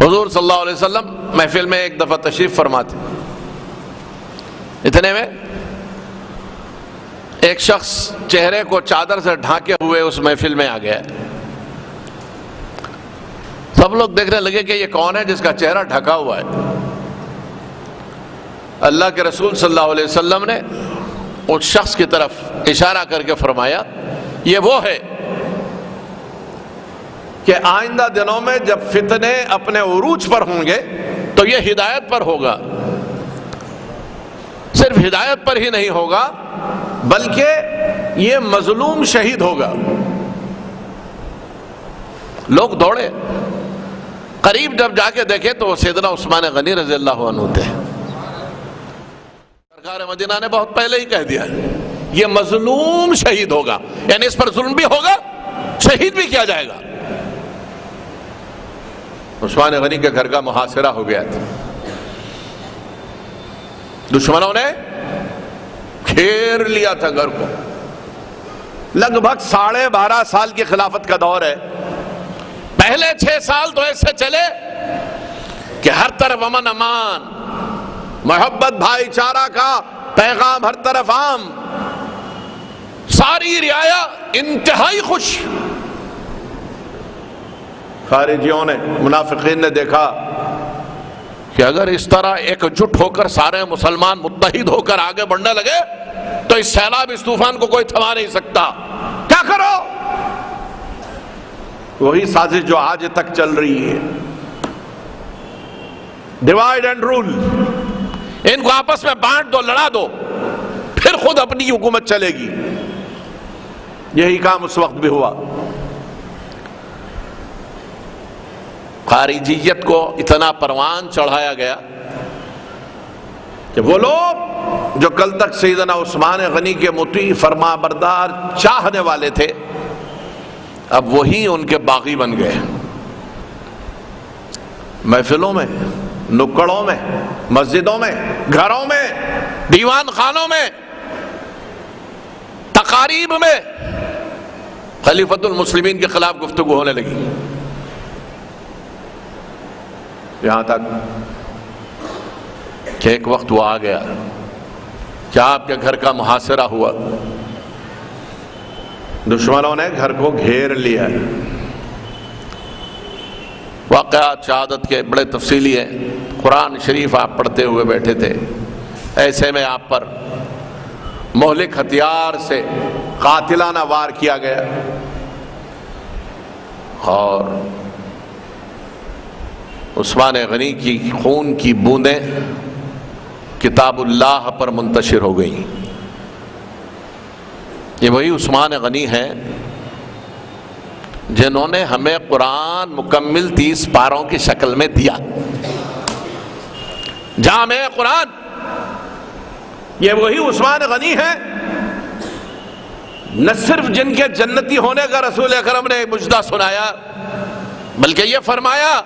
حضور صلی اللہ علیہ وسلم محفل میں ایک دفعہ تشریف فرماتے، اتنے میں ایک شخص چہرے کو چادر سے ڈھانکے ہوئے اس محفل میں آ گیا۔ سب لوگ دیکھنے لگے کہ یہ کون ہے جس کا چہرہ ڈھکا ہوا ہے۔ اللہ کے رسول صلی اللہ علیہ وسلم نے اس شخص کی طرف اشارہ کر کے فرمایا، یہ وہ ہے کہ آئندہ دنوں میں جب فتنے اپنے عروج پر ہوں گے تو یہ ہدایت پر ہوگا، صرف ہدایت پر ہی نہیں ہوگا بلکہ یہ مظلوم شہید ہوگا۔ لوگ دوڑے، قریب جب جا کے دیکھے تو وہ سیدنا عثمان غنی رضی اللہ عنہ تھے۔ سرکار مدینہ نے بہت پہلے ہی کہہ دیا یہ مظلوم شہید ہوگا، یعنی اس پر ظلم بھی ہوگا، شہید بھی کیا جائے گا۔ عثمان غنی کے گھر کا محاصرہ ہو گیا تھا، دشمنوں نے گھیر لیا تھا گھر کو۔ لگ بھگ 12.5 سال کی خلافت کا دور ہے۔ پہلے 6 سال تو ایسے چلے کہ ہر طرف امن امان، محبت بھائی چارہ کا پیغام ہر طرف عام، ساری رعایا انتہائی خوش۔ خارجیوں نے، منافقین نے دیکھا کہ اگر اس طرح ایک جٹ ہو کر سارے مسلمان متحد ہو کر آگے بڑھنے لگے تو اس سیلاب، اس طوفان کو کوئی تھما نہیں سکتا، کیا کرو؟ وہی سازش جو آج تک چل رہی ہے، ڈیوائیڈ اینڈ رول، ان کو آپس میں بانٹ دو، لڑا دو، پھر خود اپنی حکومت چلے گی۔ یہی کام اس وقت بھی ہوا۔ خارجیت کو اتنا پروان چڑھایا گیا کہ وہ لوگ جو کل تک سیدنا عثمان غنی کے مطیع، فرما بردار، چاہنے والے تھے، اب وہی ان کے باغی بن گئے۔ محفلوں میں، نکڑوں میں، مسجدوں میں، گھروں میں، دیوان خانوں میں، تقاریب میں خلیفۃ المسلمین کے خلاف گفتگو ہونے لگی، یہاں تک کہ ایک وقت وہ آ گیا کہ آپ کے گھر کا محاصرہ ہوا، دشمنوں نے گھر کو گھیر لیا۔ واقعات شہادت کے بڑے تفصیلی ہیں، قرآن شریف آپ پڑھتے ہوئے بیٹھے تھے، ایسے میں آپ پر مہلک ہتھیار سے قاتلانہ وار کیا گیا اور عثمان غنی کی خون کی بوندیں کتاب اللہ پر منتشر ہو گئیں۔ یہ وہی عثمان غنی ہیں جنہوں نے ہمیں قرآن مکمل 30 پاروں کی شکل میں دیا، جامع قرآن۔ یہ وہی عثمان غنی ہیں نہ صرف جن کے جنتی ہونے کا رسول اکرم نے مجدہ سنایا، بلکہ یہ فرمایا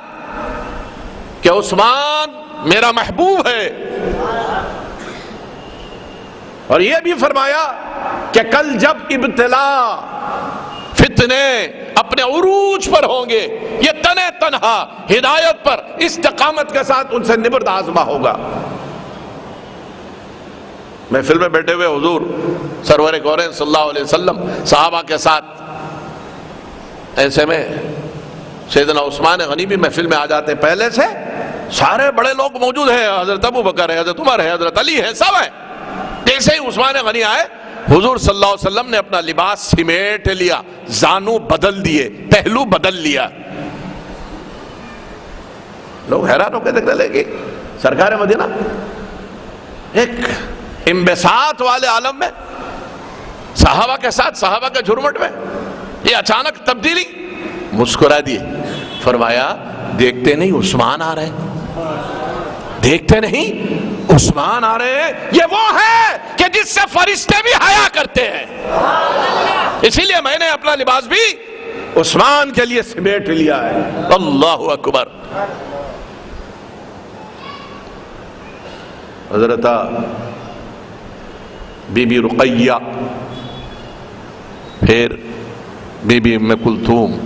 کہ عثمان میرا محبوب ہے، اور یہ بھی فرمایا کہ کل جب ابتلا، فتنے اپنے عروج پر ہوں گے، یہ تنہ تنہا ہدایت پر استقامت کے ساتھ ان سے نبرد آزما ہوگا۔ محفل میں بیٹھے ہوئے حضور سرور کونین صلی اللہ علیہ وسلم صحابہ کے ساتھ، ایسے میں سیدنا عثمان غنی بھی محفل میں آ جاتے۔ پہلے سے سارے بڑے لوگ موجود ہیں، حضرت ابو بکر ہے، حضرت عمر ہے، حضرت علی ہے، سب ہیں۔ جیسے ہی عثمان غنی آئے، حضور صلی اللہ علیہ وسلم نے اپنا لباس سمیٹ لیا، زانو بدل دیے، پہلو بدل لیا۔ لوگ حیران ہو کے دیکھنے لگے، سرکار مدینہ ایک انبساط والے عالم میں، صحابہ کے ساتھ، صحابہ کے جھرمٹ میں یہ اچانک تبدیلی۔ مسکرا دیے، فرمایا دیکھتے نہیں عثمان آ رہے، دیکھتے نہیں عثمان آ رہے ہیں، یہ وہ ہے کہ جس سے فرشتے بھی حیا کرتے ہیں، اسی لیے میں نے اپنا لباس بھی عثمان کے لیے سمیٹ لیا ہے۔ اللہ اکبر۔ حضرت بی بی رقیہ، پھر بی بی ام کلثوم،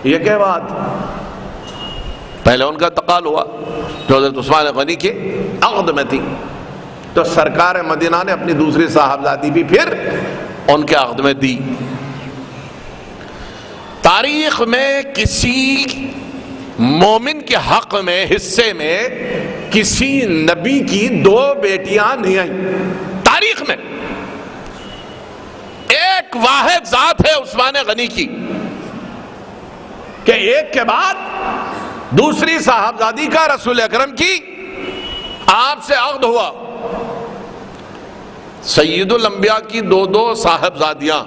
یہ کیا بات؟ پہلے ان کا انتقال ہوا جو حضرت عثمان غنی کے عقد میں تھی، تو سرکار مدینہ نے اپنی دوسری صاحبزادی بھی پھر ان کے عقد میں دی۔ تاریخ میں کسی مومن کے حق میں حصے میں کسی نبی کی 2 بیٹیاں نہیں آئیں تاریخ میں۔ ایک واحد ذات ہے عثمان غنی کی کہ ایک کے بعد دوسری صاحبزادی کا رسول اکرم کی آپ سے عقد ہوا۔ سید الانبیاء کی 2 صاحبزادیاں،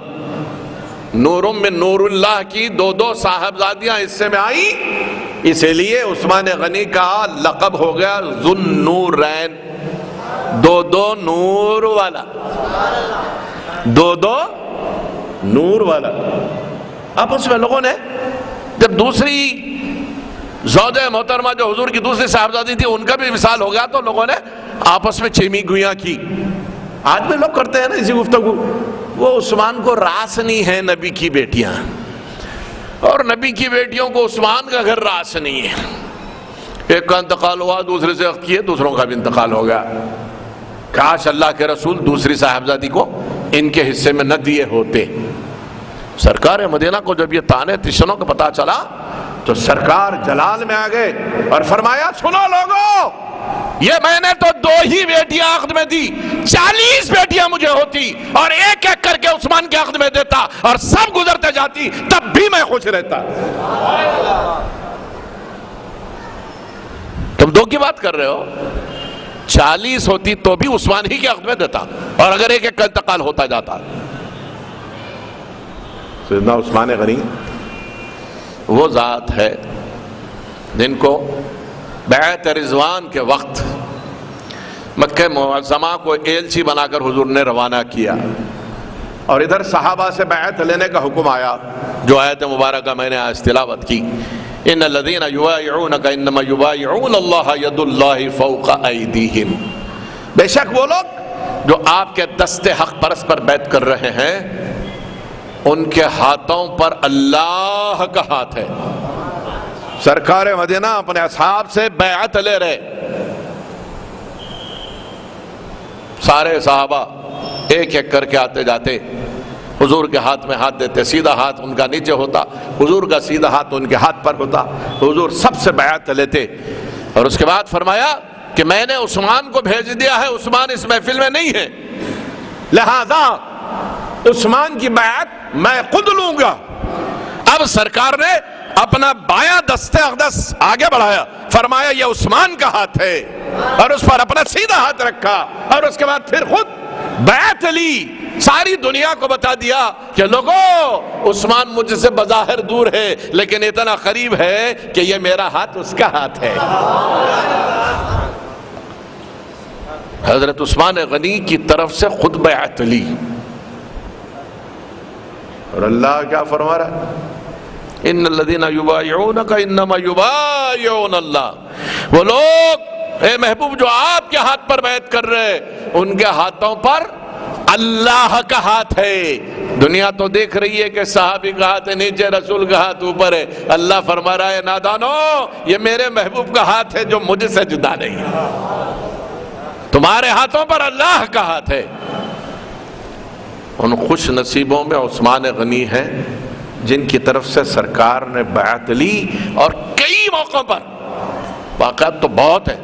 نورم میں نور اللہ کی 2 صاحبزادیاں حصے میں آئی، اسی لیے عثمان غنی کا لقب ہو گیا ذو النورین، 2 نور والا، 2 نور والا۔ آپس میں لوگوں نے جب دوسری زوجہ محترمہ جو حضور کی دوسری صاحبزادی تھی ان کا بھی وصال ہو گیا تو لوگوں نے آپس میں چیمی گویاں کی۔ آج بھی لوگ کرتے ہیں نا اسی گفتگو، وہ عثمان کو راس نہیں ہے نبی کی بیٹیاں، اور نبی کی بیٹیوں کو عثمان کا گھر راس نہیں ہے۔ ایک کا انتقال ہوا، دوسرے سے عقد کیے، دوسروں کا بھی انتقال ہو گیا۔ کاش اللہ کے رسول دوسری صاحبزادی کو ان کے حصے میں نہ دیے ہوتے۔ سرکار مدینہ کو جب یہ تانے تشنوں کا پتہ چلا تو سرکار جلال میں آ گئے اور فرمایا سنو لوگو، یہ میں نے تو 2 ہی بیٹیاں عقد میں دی، 40 بیٹیاں مجھے ہوتی اور ایک ایک کر کے عثمان کے عقد میں دیتا اور سب گزرتے جاتی تب بھی میں خوش رہتا۔ تم 2 کی بات کر رہے ہو، 40 ہوتی تو بھی عثمان ہی کے عقد میں دیتا، اور اگر ایک ایک کا انتقال ہوتا جاتا۔ سیدنا عثمان غنی وہ ذات ہے جن کو بیعت رضوان کے وقت مکہ معظمہ کو ایلچی بنا کر حضور نے روانہ کیا، اور ادھر صحابہ سے بیعت لینے کا حکم آیا، جو آیت مبارکہ میں نے آج تلاوت کی، ان الذین یبایعونک انما یبایعون اللہ ید اللہ فوق ایدیہم، بے شک وہ لوگ جو آپ کے دست حق پرست پر بیعت کر رہے ہیں ان کے ہاتھوں پر اللہ کا ہاتھ ہے۔ سرکار مدینہ اپنے اصحاب سے بیعت لے رہے، سارے صحابہ ایک ایک کر کے آتے جاتے، حضور کے ہاتھ میں ہاتھ دیتے، سیدھا ہاتھ ان کا نیچے ہوتا، حضور کا سیدھا ہاتھ ان کے ہاتھ پر ہوتا، حضور سب سے بیعت لیتے، اور اس کے بعد فرمایا کہ میں نے عثمان کو بھیج دیا ہے، عثمان اس محفل میں نہیں ہے، لہذا عثمان کی بیعت میں خود لوں گا۔ اب سرکار نے اپنا بایاں دست اقدس آگے بڑھایا، فرمایا یہ عثمان کا ہاتھ ہے، اور اس پر اپنا سیدھا ہاتھ رکھا، اور اس کے بعد پھر خود بیعت لی، ساری دنیا کو بتا دیا کہ لوگوں عثمان مجھ سے بظاہر دور ہے لیکن اتنا قریب ہے کہ یہ میرا ہاتھ اس کا ہاتھ ہے۔ حضرت عثمان غنی کی طرف سے خود بیعت لی، اور اللہ کیا فرما رہا ہے؟ ان الذین یبایعونک انما یبایعون اللہ، وہ لوگ اے محبوب جو آپ کے ہاتھ پر بیعت کر رہے ان کے ہاتھوں پر اللہ کا ہاتھ ہے۔ دنیا تو دیکھ رہی ہے کہ صحابی کا ہاتھ ہے نیچے، رسول کا ہاتھ اوپر ہے، اللہ فرما رہا ہے نادانو یہ میرے محبوب کا ہاتھ ہے جو مجھ سے جدا نہیں ہے، تمہارے ہاتھوں پر اللہ کا ہاتھ ہے۔ ان خوش نصیبوں میں عثمان غنی ہیں جن کی طرف سے سرکار نے بیعت لی، اور کئی موقعوں پر واقعات تو بہت ہے،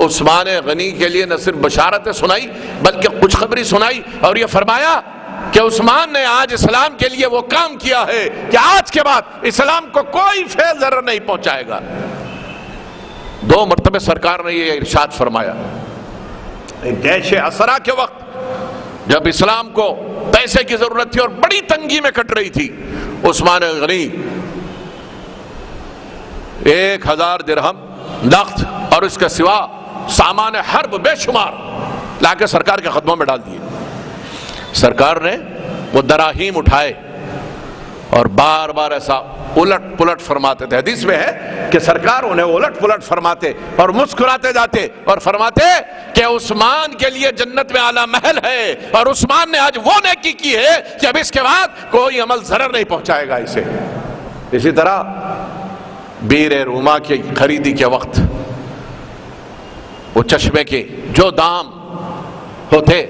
عثمان غنی کے لیے نہ صرف بشارتیں سنائی بلکہ خوشخبری سنائی، اور یہ فرمایا کہ عثمان نے آج اسلام کے لیے وہ کام کیا ہے کہ آج کے بعد اسلام کو کوئی فیض ضرر نہیں پہنچائے گا۔ 2 مرتبہ سرکار نے یہ ارشاد فرمایا، جیش اسرا کے وقت جب اسلام کو پیسے کی ضرورت تھی اور بڑی تنگی میں کٹ رہی تھی، عثمان غنی 1000 درہم نقد اور اس کے سوا سامان حرب بے شمار لا کے سرکار کے قدموں میں ڈال دیے۔ سرکار نے وہ دراہیم اٹھائے اور بار بار ایسا الٹ پلٹ فرماتے تھے، حدیث میں ہے کہ سرکار انہیں الٹ پلٹ فرماتے اور مسکراتے جاتے اور فرماتے کہ عثمان کے لیے جنت میں اعلیٰ محل ہے، اور عثمان نے آج وہ نیکی کی ہے کہ اب اس کے بعد کوئی عمل ضرر نہیں پہنچائے گا اسے۔ اسی طرح بیر روما کی خریدی کے وقت وہ چشمے کے جو دام ہوتے،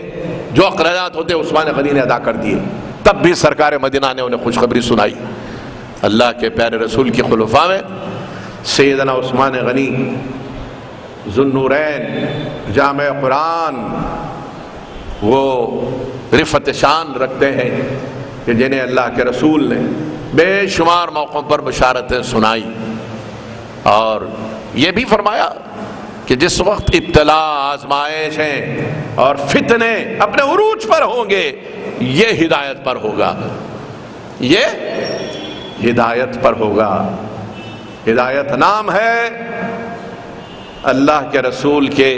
جو اخراجات ہوتے، عثمان غنی نے ادا کر دیے. تب بھی سرکار مدینہ نے انہیں خوشخبری سنائی. اللہ کے پیارے رسول کی خلفاء میں سیدنا عثمان غنی ذو النورین جامع قرآن وہ رفعت شان رکھتے ہیں کہ جنہیں اللہ کے رسول نے بے شمار موقعوں پر بشارتیں سنائی، اور یہ بھی فرمایا کہ جس وقت ابتلا، آزمائشیں اور فتنے اپنے عروج پر ہوں گے، یہ ہدایت پر ہوگا، یہ ہدایت پر ہوگا. ہدایت نام ہے اللہ کے رسول کے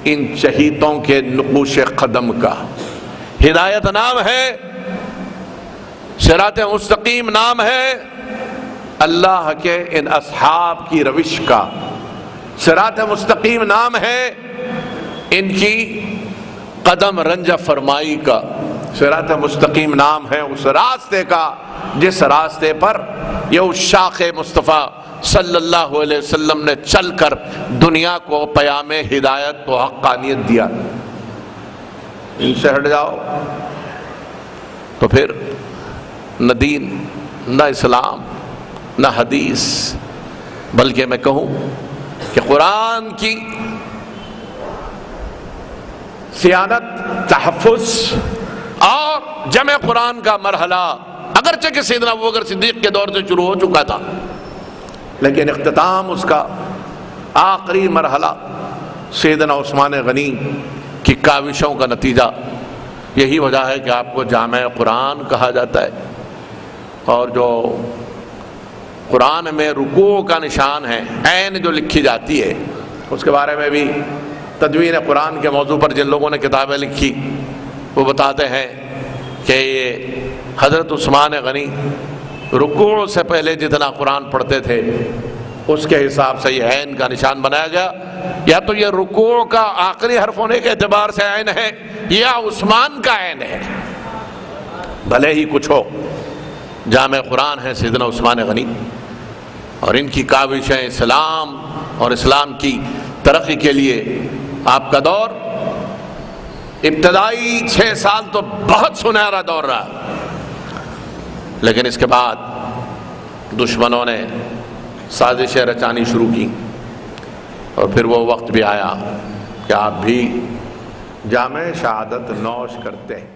ان شہیدوں کے نقوش قدم کا. ہدایت نام ہے صراط مستقیم، نام ہے اللہ کے ان اصحاب کی روش کا. صراط مستقیم نام ہے ان کی قدم رنجہ فرمائی کا. صراط مستقیم نام ہے اس راستے کا جس راستے پر یہ عشاق مصطفیٰ صلی اللہ علیہ وسلم نے چل کر دنیا کو پیام ہدایت و حقانیت دیا. ان سے ہٹ جاؤ تو پھر نہ دین، نہ اسلام، نہ حدیث، بلکہ میں کہوں کہ قرآن کی صیانت، تحفظ اور جمع قرآن کا مرحلہ اگرچہ کہ سیدنا ابوبکر صدیق کے دور سے شروع ہو چکا تھا، لیکن اختتام اس کا آخری مرحلہ سیدنا عثمان غنی کی کاوشوں کا نتیجہ. یہی وجہ ہے کہ آپ کو جامع قرآن کہا جاتا ہے. اور جو قرآن میں رکوع کا نشان ہے، عین جو لکھی جاتی ہے، اس کے بارے میں بھی تدوین قرآن کے موضوع پر جن لوگوں نے کتابیں لکھی وہ بتاتے ہیں کہ یہ حضرت عثمان غنی رکوع سے پہلے جتنا قرآن پڑھتے تھے اس کے حساب سے یہ عین کا نشان بنایا گیا. یا تو یہ رکوع کا آخری حرف ہونے کے اعتبار سے عین ہے، یا عثمان کا عین ہے. بھلے ہی کچھ ہو، جامع قرآن ہے سیدنا عثمان غنی، اور ان کی کاوشیں اسلام اور اسلام کی ترقی کے لیے آپ کا دور ابتدائی 6 سال تو بہت سنہرا دور رہا، لیکن اس کے بعد دشمنوں نے سازشیں رچانی شروع کی، اور پھر وہ وقت بھی آیا کہ آپ بھی جامع شہادت نوش کرتے ہیں.